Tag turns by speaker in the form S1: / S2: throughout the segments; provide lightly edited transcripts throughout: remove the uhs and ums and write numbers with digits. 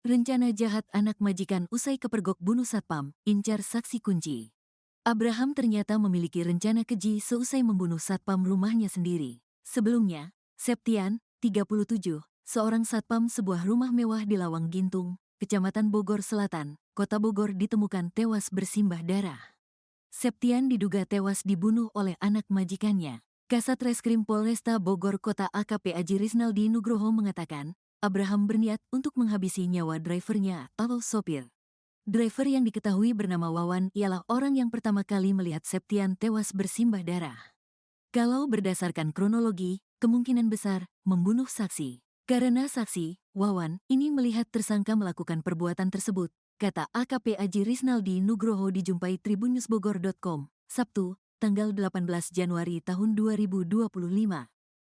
S1: Rencana jahat anak majikan usai kepergok bunuh satpam, incar saksi kunci. Abraham ternyata memiliki rencana keji seusai membunuh satpam rumahnya sendiri. Sebelumnya, Septian, 37, seorang satpam sebuah rumah mewah di Lawang Gintung, Kecamatan Bogor Selatan, Kota Bogor ditemukan tewas bersimbah darah. Septian diduga tewas dibunuh oleh anak majikannya. Kasat Reskrim Polresta Bogor Kota AKP Aji Riznaldi Nugroho mengatakan, Abraham berniat untuk menghabisi nyawa drivernya atau sopir. Driver yang diketahui bernama Wawan ialah orang yang pertama kali melihat Septian tewas bersimbah darah. Kalau berdasarkan kronologi, kemungkinan besar membunuh saksi. Karena saksi, Wawan, ini melihat tersangka melakukan perbuatan tersebut, kata AKP Aji Riznaldi Nugroho dijumpai tribunnewsbogor.com, Sabtu, tanggal 18 Januari tahun 2025.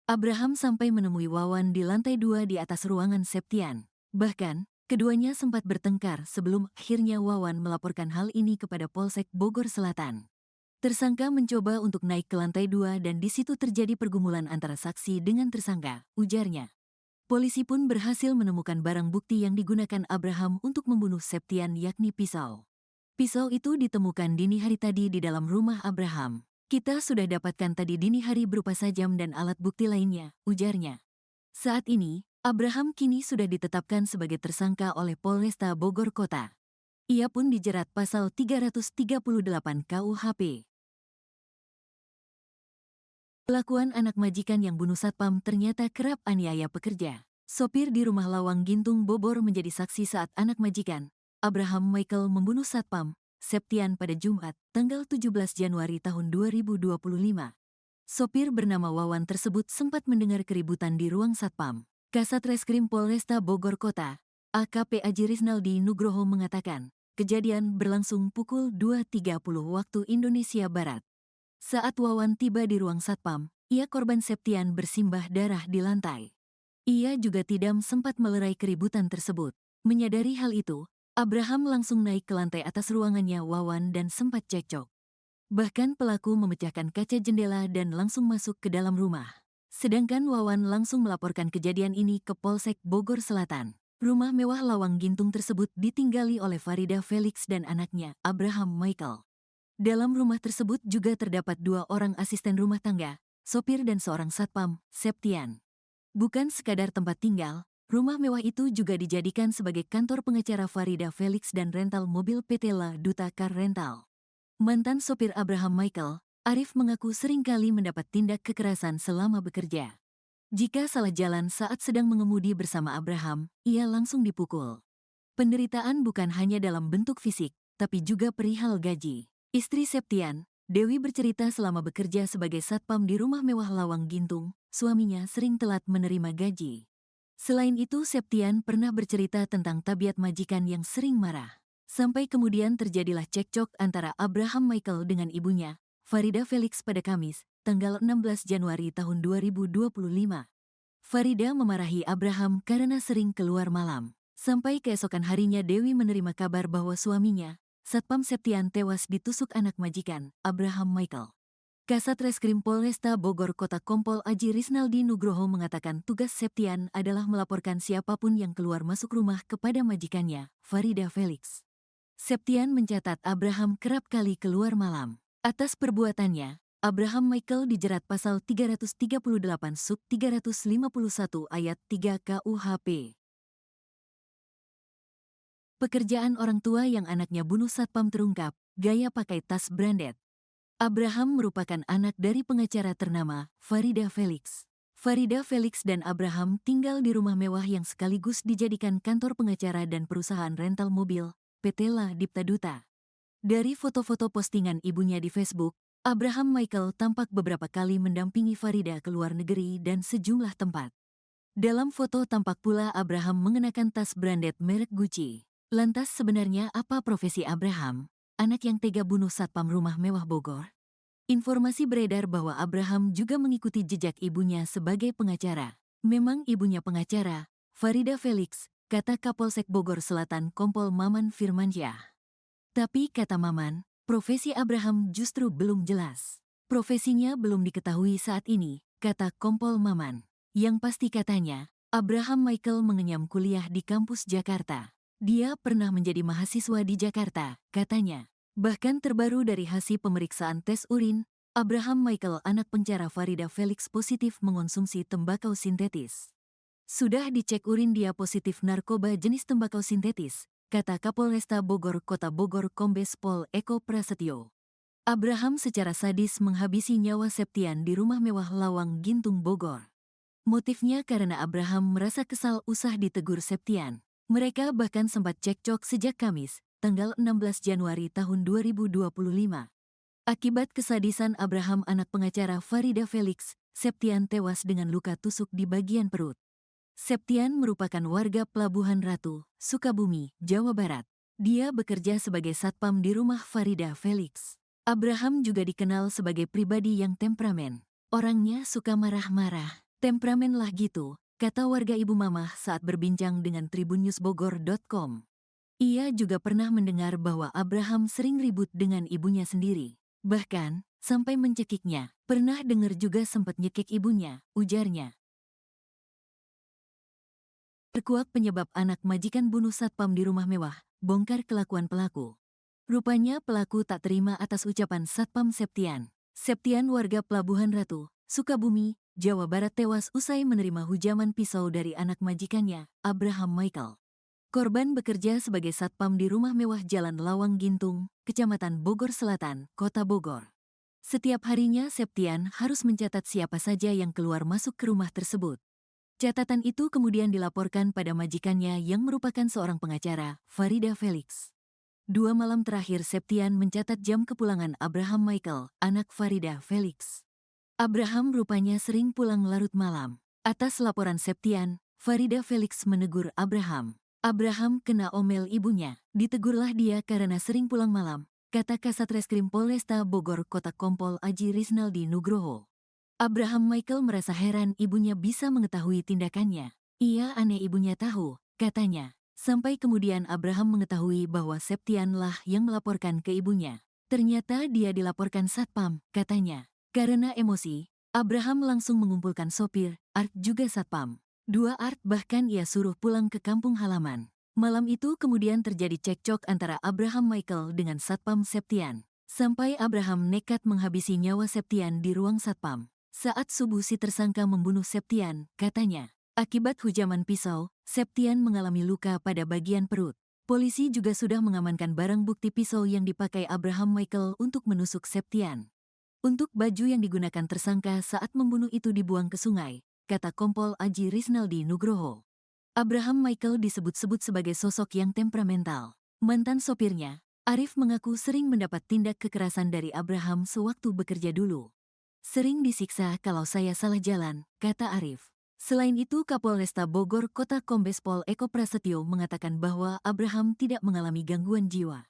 S1: Abraham sampai menemui Wawan di lantai 2 di atas ruangan Septian. Bahkan, keduanya sempat bertengkar sebelum akhirnya Wawan melaporkan hal ini kepada Polsek Bogor Selatan. Tersangka mencoba untuk naik ke lantai 2 dan di situ terjadi pergumulan antara saksi dengan tersangka, ujarnya. Polisi pun berhasil menemukan barang bukti yang digunakan Abraham untuk membunuh Septian yakni pisau. Pisau itu ditemukan dini hari tadi di dalam rumah Abraham. Kita sudah dapatkan tadi dini hari berupa sajam dan alat bukti lainnya, ujarnya. Saat ini, Abraham kini sudah ditetapkan sebagai tersangka oleh Polresta Bogor Kota. Ia pun dijerat pasal 338 KUHP. Kelakuan anak majikan yang bunuh satpam ternyata kerap aniaya pekerja. Sopir di rumah Lawang Gintung Bogor menjadi saksi saat anak majikan, Abraham Michael membunuh satpam, Septian pada Jumat, tanggal 17 Januari tahun 2025. Sopir bernama Wawan tersebut sempat mendengar keributan di ruang satpam. Kasat Reskrim Polresta Bogor Kota, AKP Aji Riznaldi Nugroho mengatakan, kejadian berlangsung pukul 2.30 waktu Indonesia Barat. Saat Wawan tiba di ruang satpam, ia korban Septian bersimbah darah di lantai. Ia juga tidak sempat melerai keributan tersebut. Menyadari hal itu, Abraham langsung naik ke lantai atas ruangannya Wawan dan sempat cekcok. Bahkan pelaku memecahkan kaca jendela dan langsung masuk ke dalam rumah. Sedangkan Wawan langsung melaporkan kejadian ini ke Polsek Bogor Selatan. Rumah mewah Lawang Gintung tersebut ditinggali oleh Farida Felix dan anaknya, Abraham Michael. Dalam rumah tersebut juga terdapat 2 orang asisten rumah tangga, sopir dan seorang satpam, Septian. Bukan sekadar tempat tinggal, rumah mewah itu juga dijadikan sebagai kantor pengacara Farida Felix dan rental mobil PT La Duta Car Rental. Mantan sopir Abraham Michael, Arif mengaku seringkali mendapat tindak kekerasan selama bekerja. Jika salah jalan saat sedang mengemudi bersama Abraham, ia langsung dipukul. Penderitaan bukan hanya dalam bentuk fisik, tapi juga perihal gaji. Istri Septian, Dewi bercerita selama bekerja sebagai satpam di rumah mewah Lawang Gintung, suaminya sering telat menerima gaji. Selain itu, Septian pernah bercerita tentang tabiat majikan yang sering marah. Sampai kemudian terjadilah cekcok antara Abraham Michael dengan ibunya, Farida Felix pada Kamis, tanggal 16 Januari tahun 2025. Farida memarahi Abraham karena sering keluar malam. Sampai keesokan harinya Dewi menerima kabar bahwa suaminya, Satpam Septian tewas ditusuk anak majikan, Abraham Michael. Kasat Reskrim Polresta Bogor Kota Kompol Aji Riznaldi Nugroho mengatakan tugas Septian adalah melaporkan siapapun yang keluar masuk rumah kepada majikannya, Farida Felix. Septian mencatat Abraham kerap kali keluar malam. Atas perbuatannya, Abraham Michael dijerat pasal 338 sub 351 ayat 3 KUHP. Pekerjaan orang tua yang anaknya bunuh satpam terungkap, gaya pakai tas branded. Abraham merupakan anak dari pengacara ternama, Farida Felix. Farida Felix dan Abraham tinggal di rumah mewah yang sekaligus dijadikan kantor pengacara dan perusahaan rental mobil, PT La Dipta Duta. Dari foto-foto postingan ibunya di Facebook, Abraham Michael tampak beberapa kali mendampingi Farida ke luar negeri dan sejumlah tempat. Dalam foto tampak pula Abraham mengenakan tas branded merek Gucci. Lantas sebenarnya apa profesi Abraham, anak yang tega bunuh satpam rumah mewah Bogor? Informasi beredar bahwa Abraham juga mengikuti jejak ibunya sebagai pengacara. Memang ibunya pengacara, Farida Felix, kata Kapolsek Bogor Selatan Kompol Maman Firmansyah. Tapi kata Maman, profesi Abraham justru belum jelas. Profesinya belum diketahui saat ini, kata Kompol Maman. Yang pasti katanya, Abraham Michael mengenyam kuliah di kampus Jakarta. Dia pernah menjadi mahasiswa di Jakarta, katanya. Bahkan terbaru dari hasil pemeriksaan tes urin, Abraham Michael, anak penjara Farida Felix, positif mengonsumsi tembakau sintetis. Sudah dicek urin dia positif narkoba jenis tembakau sintetis, kata Kapolresta Bogor Kota Bogor Kombes Pol Eko Prasetyo. Abraham secara sadis menghabisi nyawa Septian di rumah mewah Lawang Gintung Bogor. Motifnya karena Abraham merasa kesal usah ditegur Septian. Mereka bahkan sempat cekcok sejak Kamis, tanggal 16 Januari tahun 2025. Akibat kesadisan Abraham, anak pengacara Farida Felix, Septian tewas dengan luka tusuk di bagian perut. Septian merupakan warga Pelabuhan Ratu, Sukabumi, Jawa Barat. Dia bekerja sebagai satpam di rumah Farida Felix. Abraham juga dikenal sebagai pribadi yang temperamen. Orangnya suka marah-marah. Temperamen lah gitu, kata warga ibu mamah saat berbincang dengan tribunnewsbogor.com. Ia juga pernah mendengar bahwa Abraham sering ribut dengan ibunya sendiri. Bahkan, sampai mencekiknya. Pernah dengar juga sempat nyekik ibunya, ujarnya. Terkuak penyebab anak majikan bunuh satpam di rumah mewah, bongkar kelakuan pelaku. Rupanya pelaku tak terima atas ucapan satpam Septian. Septian, warga Pelabuhan Ratu, Sukabumi, Jawa Barat, tewas usai menerima hujaman pisau dari anak majikannya, Abraham Michael. Korban bekerja sebagai satpam di rumah mewah Jalan Lawang Gintung, Kecamatan Bogor Selatan, Kota Bogor. Setiap harinya Septian harus mencatat siapa saja yang keluar masuk ke rumah tersebut. Catatan itu kemudian dilaporkan pada majikannya yang merupakan seorang pengacara, Farida Felix. 2 malam terakhir Septian mencatat jam kepulangan Abraham Michael, anak Farida Felix. Abraham rupanya sering pulang larut malam. Atas laporan Septian, Farida Felix menegur Abraham. Abraham kena omel ibunya. Ditegurlah dia karena sering pulang malam, kata Kasat Reskrim Polresta Bogor Kota Kompol Aji Risnaldi Nugroho. Abraham Michael merasa heran ibunya bisa mengetahui tindakannya. Ia aneh ibunya tahu, katanya. Sampai kemudian Abraham mengetahui bahwa Septian lah yang melaporkan ke ibunya. Ternyata dia dilaporkan satpam, katanya. Karena emosi, Abraham langsung mengumpulkan sopir, Art juga satpam. 2 Art bahkan ia suruh pulang ke kampung halaman. Malam itu kemudian terjadi cekcok antara Abraham Michael dengan satpam Septian. Sampai Abraham nekat menghabisi nyawa Septian di ruang satpam. Saat subuh si tersangka membunuh Septian, katanya. Akibat hujaman pisau, Septian mengalami luka pada bagian perut. Polisi juga sudah mengamankan barang bukti pisau yang dipakai Abraham Michael untuk menusuk Septian. Untuk baju yang digunakan tersangka saat membunuh itu dibuang ke sungai, kata Kompol Aji Risnaldi Nugroho. Abraham Michael disebut-sebut sebagai sosok yang temperamental. Mantan sopirnya, Arif, mengaku sering mendapat tindak kekerasan dari Abraham sewaktu bekerja dulu. Sering disiksa kalau saya salah jalan, kata Arif. Selain itu, Kapolresta Bogor Kota Kombes Pol Eko Prasetyo mengatakan bahwa Abraham tidak mengalami gangguan jiwa.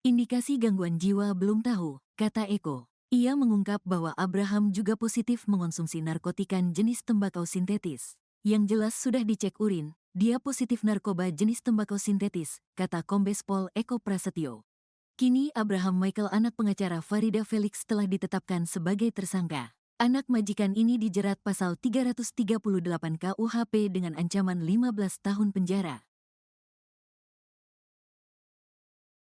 S1: Indikasi gangguan jiwa belum tahu, kata Eko. Ia mengungkap bahwa Abraham juga positif mengonsumsi narkotikan jenis tembakau sintetis. Yang jelas sudah dicek urin, dia positif narkoba jenis tembakau sintetis, kata Kombes Pol Eko Prasetyo. Kini Abraham Michael, anak pengacara Farida Felix, telah ditetapkan sebagai tersangka. Anak majikan ini dijerat pasal 338 KUHP dengan ancaman 15 tahun penjara.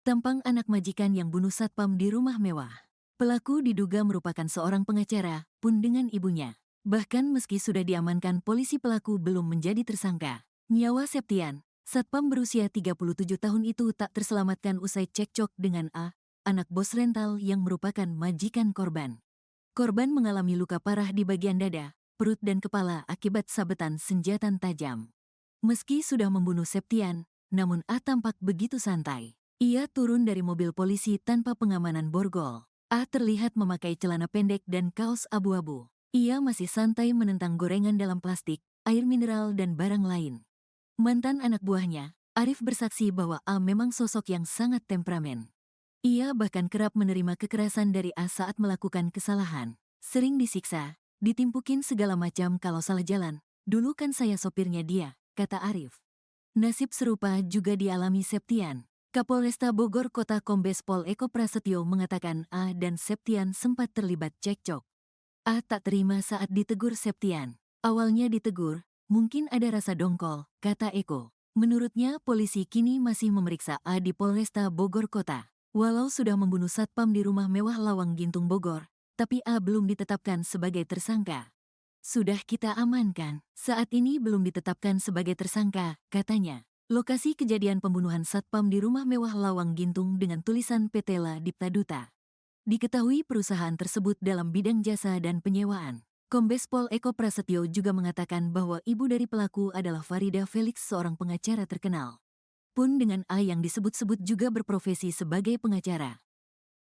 S1: Tampang anak majikan yang bunuh satpam di rumah mewah. Pelaku diduga merupakan seorang pengacara, pun dengan ibunya. Bahkan meski sudah diamankan polisi, pelaku belum menjadi tersangka. Nyawa Septian, satpam berusia 37 tahun itu, tak terselamatkan usai cekcok dengan A, anak bos rental yang merupakan majikan korban. Korban mengalami luka parah di bagian dada, perut dan kepala akibat sabetan senjata tajam. Meski sudah membunuh Septian, namun A tampak begitu santai. Ia turun dari mobil polisi tanpa pengamanan borgol. A terlihat memakai celana pendek dan kaos abu-abu. Ia masih santai menentang gorengan dalam plastik, air mineral dan barang lain. Mantan anak buahnya, Arif, bersaksi bahwa A memang sosok yang sangat temperamen. Ia bahkan kerap menerima kekerasan dari A saat melakukan kesalahan. Sering disiksa, ditimpukin segala macam kalau salah jalan. Dulu kan saya sopirnya dia, kata Arif. Nasib serupa juga dialami Septian. Kapolresta Bogor Kota Kombes Pol Eko Prasetyo mengatakan A dan Septian sempat terlibat cekcok. A tak terima saat ditegur Septian. Awalnya ditegur, mungkin ada rasa dongkol, kata Eko. Menurutnya, polisi kini masih memeriksa A di Polresta Bogor Kota. Walau sudah membunuh satpam di rumah mewah Lawang Gintung Bogor, tapi A belum ditetapkan sebagai tersangka. Sudah kita amankan, saat ini belum ditetapkan sebagai tersangka, katanya. Lokasi kejadian pembunuhan satpam di rumah mewah Lawang Gintung dengan tulisan PT La Dipta Duta. Diketahui perusahaan tersebut dalam bidang jasa dan penyewaan. Kombes Pol Eko Prasetyo juga mengatakan bahwa ibu dari pelaku adalah Farida Felix, seorang pengacara terkenal. Pun dengan A yang disebut-sebut juga berprofesi sebagai pengacara.